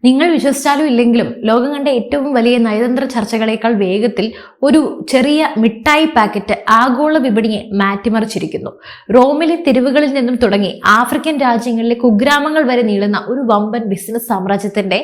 നിങ്ങൾ വിശ്വസിച്ചാലും ഇല്ലെങ്കിലും ലോകം കണ്ട ഏറ്റവും വലിയ നയതന്ത്ര ചർച്ചകളേക്കാൾ വേഗത്തിൽ ഒരു ചെറിയ മിഠായി പാക്കറ്റ് ആഗോള വിപണിയെ മാറ്റിമറിച്ചിരിക്കുന്നു. റോമിലെ തെരുവുകളിൽ നിന്നും തുടങ്ങി ആഫ്രിക്കൻ രാജ്യങ്ങളിലെ കുഗ്രാമങ്ങൾ വരെ നീളുന്ന ഒരു വമ്പൻ ബിസിനസ് സാമ്രാജ്യത്തിന്റെ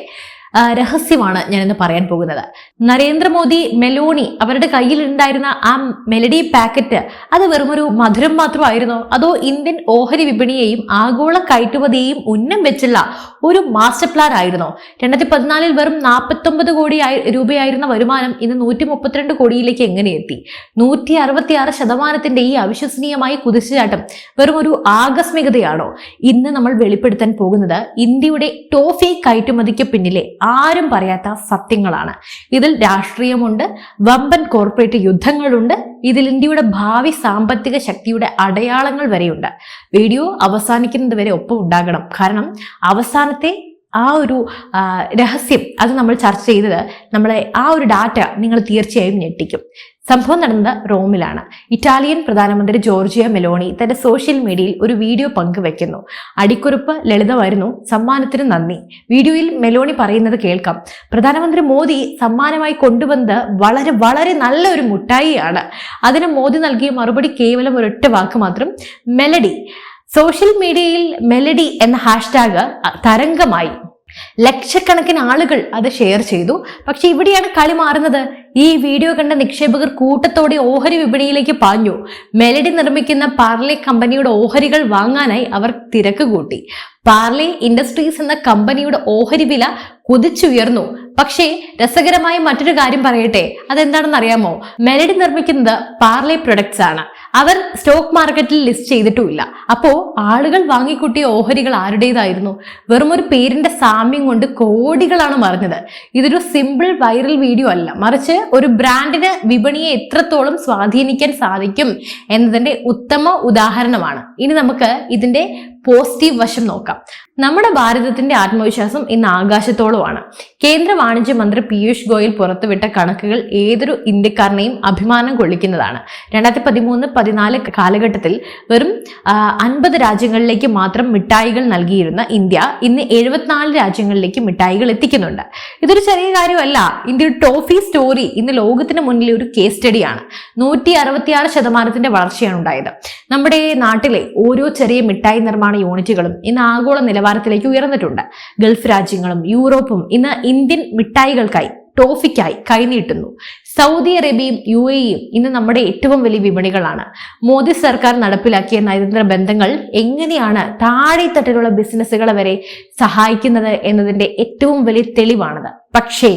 രഹസ്യമാണ് ഞാനിന്ന് പറയാൻ പോകുന്നത്. നരേന്ദ്രമോദി മെലോണി അവരുടെ കയ്യിൽ ഉണ്ടായിരുന്ന ആ മെലഡി പാക്കറ്റ് അത് വെറുമൊരു മധുരം മാത്രമായിരുന്നോ, അതോ ഇന്ത്യൻ ഓഹരി വിപണിയെയും ആഗോള കയറ്റുമതിയെയും ഉന്നം വെച്ചുള്ള ഒരു മാസ്റ്റർ പ്ലാൻ ആയിരുന്നോ? 2014 വെറും 49 കോടി രൂപയായിരുന്ന വരുമാനം ഇന്ന് 132 കോടിയിലേക്ക് എങ്ങനെ എത്തി? 166% ഈ അവിശ്വസനീയമായ കുതിച്ചുചാട്ടം വെറും ഒരു ആകസ്മികതയാണോ? ഇന്ന് നമ്മൾ വെളിപ്പെടുത്താൻ പോകുന്നത് ഇന്ത്യയുടെ ടോഫി കയറ്റുമതിക്ക് പിന്നിലെ ആരും പറയാത്ത സത്യങ്ങളാണ്. ഇതിൽ രാഷ്ട്രീയമുണ്ട്, വമ്പൻ കോർപ്പറേറ്റ് യുദ്ധങ്ങളുണ്ട്, ഇതിൽ ഇന്ത്യയുടെ ഭാവി സാമ്പത്തിക ശക്തിയുടെ അടയാളങ്ങൾ വരെയുണ്ട്. വീഡിയോ അവസാനിക്കുന്നത് വരെ ഒപ്പം ഉണ്ടാകണം. കാരണം അവസാനത്തെ ആ ഒരു രഹസ്യം അത് നമ്മൾ ചർച്ച ചെയ്തത് നമ്മളെ ആ ഒരു ഡാറ്റ നിങ്ങൾ തീർച്ചയായും ഞെട്ടിക്കും. സംഭവം നടന്നത് റോമിലാണ്. ഇറ്റാലിയൻ പ്രധാനമന്ത്രി ജോർജിയ മെലോണി തന്റെ സോഷ്യൽ മീഡിയയിൽ ഒരു വീഡിയോ പങ്കുവെക്കുന്നു. അടിക്കുറിപ്പ് ലളിതമായിരുന്നു: സമ്മാനത്തിന് നന്ദി. വീഡിയോയിൽ മെലോണി പറയുന്നത് കേൾക്കാം: പ്രധാനമന്ത്രി മോദി സമ്മാനമായി കൊണ്ടുവന്നത് വളരെ വളരെ നല്ല ഒരു മുട്ടായിയാണ്. അതിന് മോദി നൽകിയ മറുപടി കേവലം ഒരൊറ്റ വാക്ക് മാത്രം: മെലഡി. സോഷ്യൽ മീഡിയയിൽ മെലഡി എന്ന ഹാഷ്ടാഗ് തരംഗമായി. ലക്ഷക്കണക്കിന് ആളുകൾ അത് ഷെയർ ചെയ്തു. പക്ഷെ ഇവിടെയാണ് കളി മാറുന്നത്. ഈ വീഡിയോ കണ്ട നിക്ഷേപകർ കൂട്ടത്തോടെ ഓഹരി വിപണിയിലേക്ക് പാഞ്ഞു. മെലഡി നിർമ്മിക്കുന്ന പാർലെ കമ്പനിയുടെ ഓഹരികൾ വാങ്ങാനായി അവർ തിരക്ക് കൂട്ടി. പാർലെ ഇൻഡസ്ട്രീസ് എന്ന കമ്പനിയുടെ ഓഹരി വില കുതിച്ചുയർന്നു. പക്ഷേ രസകരമായ മറ്റൊരു കാര്യം പറയട്ടെ, അതെന്താണെന്ന് അറിയാമോ? മെലഡി നിർമ്മിക്കുന്നത് പാർലെ പ്രൊഡക്ട്സ് ആണ്. അവർ സ്റ്റോക്ക് മാർക്കറ്റിൽ ലിസ്റ്റ് ചെയ്തിട്ടുമില്ല. അപ്പോ ആളുകൾ വാങ്ങിക്കൂട്ടിയ ഓഹരികൾ ആരുടേതായിരുന്നു? വെറും ഒരു പേരിന്റെ സാമ്യം കൊണ്ട് കോടികളാണ് മറിഞ്ഞത്. ഇതൊരു സിമ്പിൾ വൈറൽ വീഡിയോ അല്ല, മറിച്ച് ഒരു ബ്രാൻഡിന് വിപണിയെ എത്രത്തോളം സ്വാധീനിക്കാൻ സാധിക്കും എന്നതിന്റെ ഉത്തമ ഉദാഹരണമാണ്. ഇനി നമുക്ക് ഇതിന്റെ പോസിറ്റീവ് വശം നോക്കാം. നമ്മുടെ ഭാരതത്തിന്റെ ആത്മവിശ്വാസം ഇന്ന് ആകാശത്തോളമാണ്. കേന്ദ്ര വാണിജ്യ മന്ത്രി പീയൂഷ് ഗോയൽ പുറത്തുവിട്ട കണക്കുകൾ ഏതൊരു ഇന്ത്യക്കാരനെയും അഭിമാനം കൊള്ളിക്കുന്നതാണ്. 2013-14 കാലഘട്ടത്തിൽ വെറും 50 രാജ്യങ്ങളിലേക്ക് മാത്രം മിഠായികൾ നൽകിയിരുന്ന ഇന്ത്യ ഇന്ന് 74 രാജ്യങ്ങളിലേക്ക് മിഠായികൾ എത്തിക്കുന്നുണ്ട്. ഇതൊരു ചെറിയ കാര്യമല്ല. ഇന്ത്യയുടെ ടോഫി സ്റ്റോറി ഇന്ന് ലോകത്തിന് മുന്നിൽ ഒരു കേസ് സ്റ്റഡിയാണ്. 166% വളർച്ചയാണ് ഉണ്ടായത്. നമ്മുടെ നാട്ടിലെ ഓരോ ചെറിയ മിഠായി നിർമ്മാണ യൂണിറ്റുകളും ഇന്ന് ആഗോള നിലവാരത്തിലേക്ക് ഉയർന്നിട്ടുണ്ട്. ഗൾഫ് രാജ്യങ്ങളും യൂറോപ്പും ഇന്ന് ഇന്ത്യൻ മിഠായികൾക്കായി, ടോഫിക്കായി കൈനീട്ടുന്നു. സൗദി അറേബ്യയും UAEയും ഇന്ന് നമ്മുടെ ഏറ്റവും വലിയ വിപണികളാണ്. മോദി സർക്കാർ നടപ്പിലാക്കിയ നയതന്ത്ര ബന്ധങ്ങൾ എങ്ങനെയാണ് താഴെത്തട്ടിലുള്ള ബിസിനസ്സുകളെ വരെ സഹായിക്കുന്നത് എന്നതിന്റെ ഏറ്റവും വലിയ തെളിവാണത്. പക്ഷേ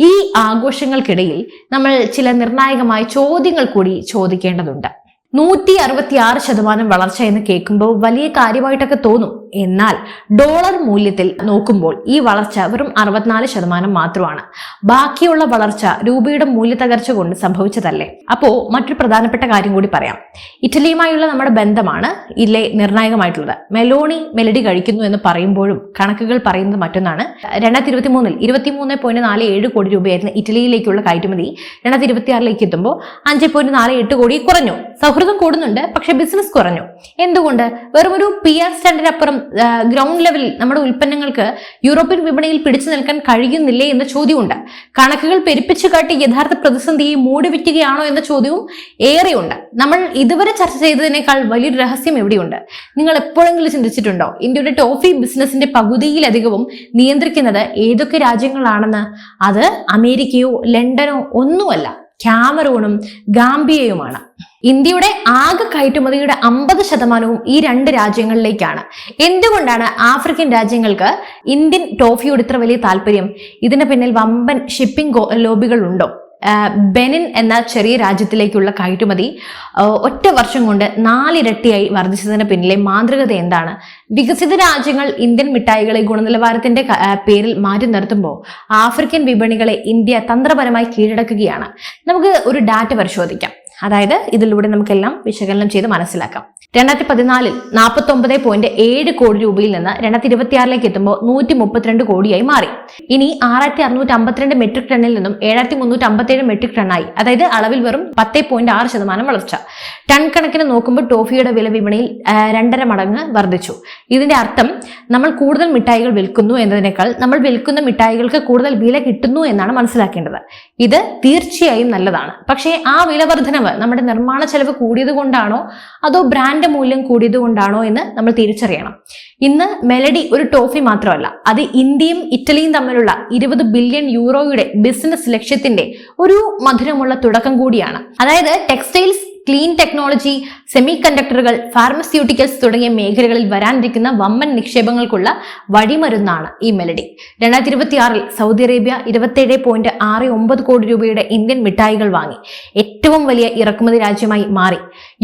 ഈ ആഘോഷങ്ങൾക്കിടയിൽ നമ്മൾ ചില നിർണായകമായ ചോദ്യങ്ങൾ കൂടി ചോദിക്കേണ്ടതുണ്ട്. 166% വളർച്ച എന്ന് കേൾക്കുമ്പോൾ വലിയ കാര്യമായിട്ടൊക്കെ തോന്നും. എന്നാൽ ഡോളർ മൂല്യത്തിൽ നോക്കുമ്പോൾ ഈ വളർച്ച വെറും 64% മാത്രമാണ്. ബാക്കിയുള്ള വളർച്ച രൂപയുടെ മൂല്യത്തകർച്ച കൊണ്ട് സംഭവിച്ചതല്ലേ? അപ്പോ മറ്റൊരു പ്രധാനപ്പെട്ട കാര്യം കൂടി പറയാം. ഇറ്റലിയുമായുള്ള നമ്മുടെ ബന്ധമാണ് ഇതിലെ നിർണായകമായിട്ടുള്ളത്. മെലഡി കഴിക്കുന്നു എന്ന് പറയുമ്പോഴും കണക്കുകൾ പറയുന്നത് മറ്റൊന്നാണ്. 2023-ൽ 23.47 കോടി രൂപയായിരുന്ന ഇറ്റലിയിലേക്കുള്ള കയറ്റുമതി 2026-ലേക്ക് എത്തുമ്പോൾ 5.48 കോടി കുറഞ്ഞു. സൗഹൃദം കൂടുന്നുണ്ട്, പക്ഷെ ബിസിനസ് കുറഞ്ഞു. എന്തുകൊണ്ട്? വെറും ഒരു PR സ്റ്റാൻഡിനപ്പുറം ഗ്രൗണ്ട് ലെവലിൽ നമ്മുടെ ഉൽപ്പന്നങ്ങൾക്ക് യൂറോപ്യൻ വിപണിയിൽ പിടിച്ചു നിൽക്കാൻ കഴിയുന്നില്ലേ എന്ന ചോദ്യമുണ്ട്. കണക്കുകൾ പെരുപ്പിച്ചു കാട്ടി യഥാർത്ഥ പ്രതിസന്ധിയെ മൂടിവെക്കുകയാണോ എന്ന ചോദ്യവും ഏറെയുണ്ട്. നമ്മൾ ഇതുവരെ ചർച്ച ചെയ്തതിനേക്കാൾ വലിയൊരു രഹസ്യം എവിടെയുണ്ട്? നിങ്ങൾ എപ്പോഴെങ്കിലും ചിന്തിച്ചിട്ടുണ്ടോ ഇന്ത്യയുടെ ടോഫി ബിസിനസിന്റെ പകുതിയിലധികവും നിയന്ത്രിക്കുന്നത് ഏതൊക്കെ രാജ്യങ്ങളാണെന്ന്? അത് അമേരിക്കയോ ലണ്ടനോ ഒന്നുമല്ല, ക്യാമറൂണും ഗാംബിയയുമാണ്. ഇന്ത്യയുടെ ആകെ കയറ്റുമതിയുടെ 50% ഈ 2 രാജ്യങ്ങളിലേക്കാണ്. എന്തുകൊണ്ടാണ് ആഫ്രിക്കൻ രാജ്യങ്ങൾക്ക് ഇന്ത്യൻ ടോഫിയോട് ഇത്ര വലിയ താല്പര്യം? ഇതിന് പിന്നിൽ വമ്പൻ ഷിപ്പിംഗ് ലോബികൾ ഉണ്ടോ? ബെനിൻ എന്ന ചെറിയ രാജ്യത്തിലേക്കുള്ള കയറ്റുമതി ഒറ്റ വർഷം കൊണ്ട് 4 ഇരട്ടിയായി വർദ്ധിച്ചതിന് പിന്നിലെ മാന്ത്രികത എന്താണ്? വികസിത രാജ്യങ്ങൾ ഇന്ത്യൻ മിഠായികളെ ഗുണനിലവാരത്തിന്റെ പേരിൽ മാറ്റി നിർത്തുമ്പോൾ ആഫ്രിക്കൻ വിപണികളെ ഇന്ത്യ തന്ത്രപരമായി കീഴടക്കുകയാണ്. നമുക്ക് ഒരു ഡാറ്റ പരിശോധിക്കാം. അതായത് ഇതിലൂടെ നമുക്കെല്ലാം വിശകലനം ചെയ്ത് മനസ്സിലാക്കാം. 2014 49.7 കോടി രൂപയിൽ നിന്ന് 2026 എത്തുമ്പോൾ 132 കോടിയായി മാറി. ഇനി 6652 മെട്രിക് ടണ്ണിൽ നിന്നും 7357 മെട്രിക് ടണ്ണായി. അതായത് അളവിൽ വെറും 10.6% വളർച്ച. ടൺ കണക്കിന് നോക്കുമ്പോൾ ടോഫിയുടെ വില വിപണിയിൽ 2.5 മടങ്ങ് വർദ്ധിച്ചു. ഇതിന്റെ അർത്ഥം നമ്മൾ കൂടുതൽ മിഠായികൾ വിൽക്കുന്നു എന്നതിനേക്കാൾ നമ്മൾ വിൽക്കുന്ന മിഠായികൾക്ക് കൂടുതൽ വില കിട്ടുന്നു എന്നാണ് മനസ്സിലാക്കേണ്ടത്. ഇത് തീർച്ചയായും നല്ലതാണ്. പക്ഷേ ആ വില വർധനവ് നമ്മുടെ നിർമ്മാണ ചെലവ് കൂടിയത് കൊണ്ടാണോ അതോ ബ്രാൻഡ് മൂല്യം കൂടിയത് കൊണ്ടാണോ എന്ന് നമ്മൾ തിരിച്ചറിയണം. ഇന്ന് മെലഡി ഒരു ടോഫി മാത്രമല്ല, അത് ഇന്ത്യയും ഇറ്റലിയും തമ്മിലുള്ള 20 ബില്യൺ യൂറോയുടെ ബിസിനസ് ലക്ഷ്യത്തിന്റെ ഒരു മധുരമുള്ള തുടക്കം കൂടിയാണ്. അതായത് ടെക്സ്റ്റൈൽസ്, ക്ലീൻ ടെക്നോളജി, സെമി കണ്ടക്ടറുകൾ, ഫാർമസ്യൂട്ടിക്കൽസ് തുടങ്ങിയ മേഖലകളിൽ വരാനിരിക്കുന്ന വമ്പൻ നിക്ഷേപങ്ങൾക്കുള്ള വഴിമരുന്നാണ് ഈ മെലഡി. 2026 സൗദി അറേബ്യ 27.69 കോടി രൂപയുടെ ഇന്ത്യൻ മിഠായികൾ വാങ്ങി ഏറ്റവും വലിയ ഇറക്കുമതി രാജ്യമായി മാറി.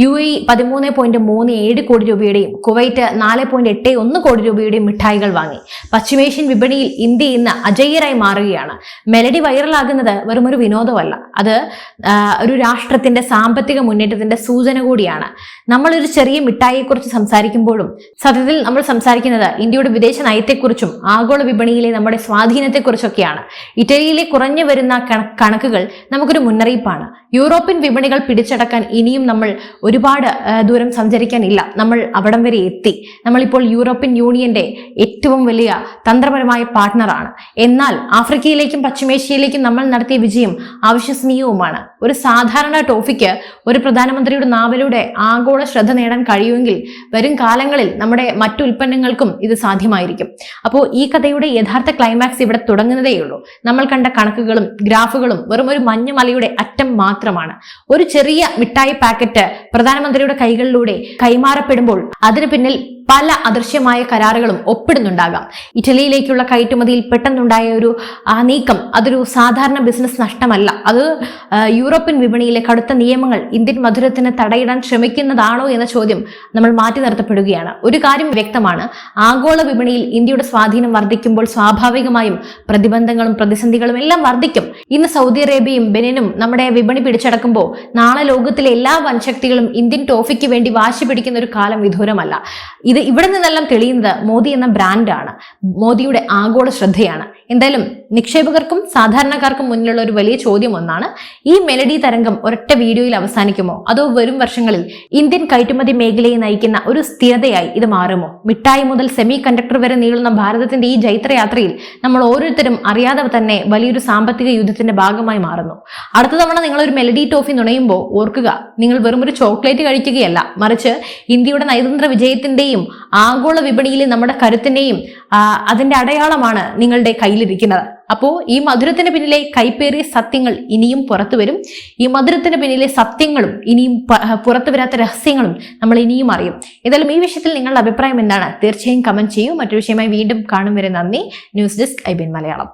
UAE 13.37 കോടി രൂപയുടെയും കുവൈറ്റ് 4.81 കോടി രൂപയുടെയും മിഠായികൾ വാങ്ങി. പശ്ചിമേഷ്യൻ വിപണിയിൽ ഇന്ത്യ ഇന്ന് അജയ്യരായി മാറുകയാണ്. മെലഡി വൈറലാകുന്നത് വെറും ഒരു വിനോദമല്ല, അത് ഒരു രാഷ്ട്രത്തിന്റെ സാമ്പത്തിക മുന്നേറ്റത്തിന്റെ സൂചന കൂടിയാണ്. നമ്മളൊരു ചെറിയ മിഠായിയെക്കുറിച്ച് സംസാരിക്കുമ്പോഴും സത്യത്തിൽ നമ്മൾ സംസാരിക്കുന്നത് ഇന്ത്യയുടെ വിദേശ നയത്തെക്കുറിച്ചും ആഗോള വിപണിയിലെ നമ്മുടെ സ്വാധീനത്തെക്കുറിച്ചൊക്കെയാണ്. ഇറ്റലിയിലെ കുറഞ്ഞു വരുന്ന കണക്കുകൾ നമുക്കൊരു മുന്നറിയിപ്പാണ്. യൂറോപ്യൻ വിപണികൾ പിടിച്ചടക്കാൻ ഇനിയും നമ്മൾ ഒരുപാട് ദൂരം സഞ്ചരിക്കാനില്ല. നമ്മൾ അവിടം വരെ എത്തി. നമ്മളിപ്പോൾ യൂറോപ്യൻ യൂണിയന്റെ ഏറ്റവും വലിയ തന്ത്രപരമായ പാർട്ട്ണറാണ്. എന്നാൽ ആഫ്രിക്കയിലേക്കും പശ്ചിമേഷ്യയിലേക്കും നമ്മൾ നടത്തിയ വിജയം അവിശ്വസനീയവുമാണ്. ഒരു സാധാരണ ടോഫിക്ക് ഒരു പ്രധാനമന്ത്രിയുടെ നാവിലൂടെ ആഗോള ശ്രദ്ധ നേടാൻ കഴിയുമെങ്കിൽ വരും കാലങ്ങളിൽ നമ്മുടെ മറ്റു ഉൽപ്പന്നങ്ങൾക്കും ഇത് സാധ്യമായിരിക്കും. അപ്പോൾ ഈ കഥയുടെ യഥാർത്ഥ ക്ലൈമാക്സ് ഇവിടെ തുടങ്ങുന്നതേയുള്ളൂ. നമ്മൾ കണ്ട കണക്കുകളും ഗ്രാഫുകളും വെറും ഒരു മഞ്ഞുമലയുടെ അറ്റം മാത്രമാണ്. ഒരു ചെറിയ മിഠായി പാക്കറ്റ് പ്രധാനമന്ത്രിയുടെ കൈകളിലൂടെ കൈമാറപ്പെടുമ്പോൾ അതിന് പിന്നിൽ പല അദൃശ്യമായ കരാറുകളും ഒപ്പിടുന്നുണ്ടാകാം. ഇറ്റലിയിലേക്കുള്ള കയറ്റുമതിയിൽ പെട്ടെന്നുണ്ടായ ഒരു നീക്കം അതൊരു സാധാരണ ബിസിനസ് നഷ്ടമല്ല. അത് യൂറോപ്യൻ വിപണിയിലെ കടുത്ത നിയമങ്ങൾ ഇന്ത്യൻ മധുരത്തിന് തടയിടാൻ ശ്രമിക്കുന്നതാണോ എന്ന ചോദ്യം നമ്മൾ മാറ്റി നിർത്തപ്പെടുകയാണ്. ഒരു കാര്യം വ്യക്തമാണ്, ആഗോള വിപണിയിൽ ഇന്ത്യയുടെ സ്വാധീനം വർദ്ധിക്കുമ്പോൾ സ്വാഭാവികമായും പ്രതിബന്ധങ്ങളും പ്രതിസന്ധികളും എല്ലാം വർദ്ധിക്കും. ഇന്ന് സൗദി അറേബ്യയും ബെനിനും നമ്മുടെ വിപണി പിടിച്ചടക്കുമ്പോൾ നാളെ ലോകത്തിലെ എല്ലാ വൻശക്തികളും ഇന്ത്യൻ ടോഫിക്ക് വേണ്ടി വാശി പിടിക്കുന്ന ഒരു കാലം വിദൂരമല്ല. ഇവിടെ നിന്നെല്ലാം തെളിയുന്നത് മോദി എന്ന ബ്രാൻഡാണ്, മോദിയുടെ ആഗോള ശ്രദ്ധയാണ്. എന്തായാലും നിക്ഷേപകർക്കും സാധാരണക്കാർക്കും മുന്നിലുള്ള ഒരു വലിയ ചോദ്യം ഒന്നാണ്, ഈ മെലഡി തരംഗം ഒരൊറ്റ വീഡിയോയിൽ അവസാനിക്കുമോ അതോ വരും വർഷങ്ങളിൽ ഇന്ത്യൻ കയറ്റുമതി മേഖലയെ നയിക്കുന്ന ഒരു സ്ഥിരതയായി ഇത് മാറുമോ? മിഠായി മുതൽ സെമി കണ്ടക്ടർ വരെ നീളുന്ന ഭാരതത്തിന്റെ ഈ ജൈത്രയാത്രയിൽ നമ്മൾ ഓരോരുത്തരും അറിയാതെ തന്നെ വലിയൊരു സാമ്പത്തിക യുദ്ധത്തിന്റെ ഭാഗമായി മാറുന്നു. അടുത്ത തവണ നിങ്ങൾ ഒരു മെലഡി ടോഫി നുണയുമ്പോൾ ഓർക്കുക, നിങ്ങൾ വെറും ഒരു ചോക്ലേറ്റ് കഴിക്കുകയല്ല, മറിച്ച് ഇന്ത്യയുടെ നയതന്ത്ര വിജയത്തിന്റെയും ആഗോള വിപണിയിലെ നമ്മുടെ കരുത്തിന്റെയും അതിന്റെ അടയാളമാണ് നിങ്ങളുടെ കയ്യിലിരിക്കുന്നത്. അപ്പോ ഈ മധുരത്തിന് പിന്നിലെ കൈപ്പേറിയ സത്യങ്ങൾ ഇനിയും പുറത്തു വരും. ഈ മധുരത്തിന് പിന്നിലെ സത്യങ്ങളും ഇനിയും പുറത്തു വരാത്ത രഹസ്യങ്ങളും നമ്മൾ ഇനിയും അറിയും. ഏതായാലും ഈ വിഷയത്തിൽ നിങ്ങളുടെ അഭിപ്രായം എന്താണ്? തീർച്ചയായും കമന്റ് ചെയ്യൂ. മറ്റൊരു വിഷയമായി വീണ്ടും കാണും വരെ നന്ദി. News desk IBN Malayalam.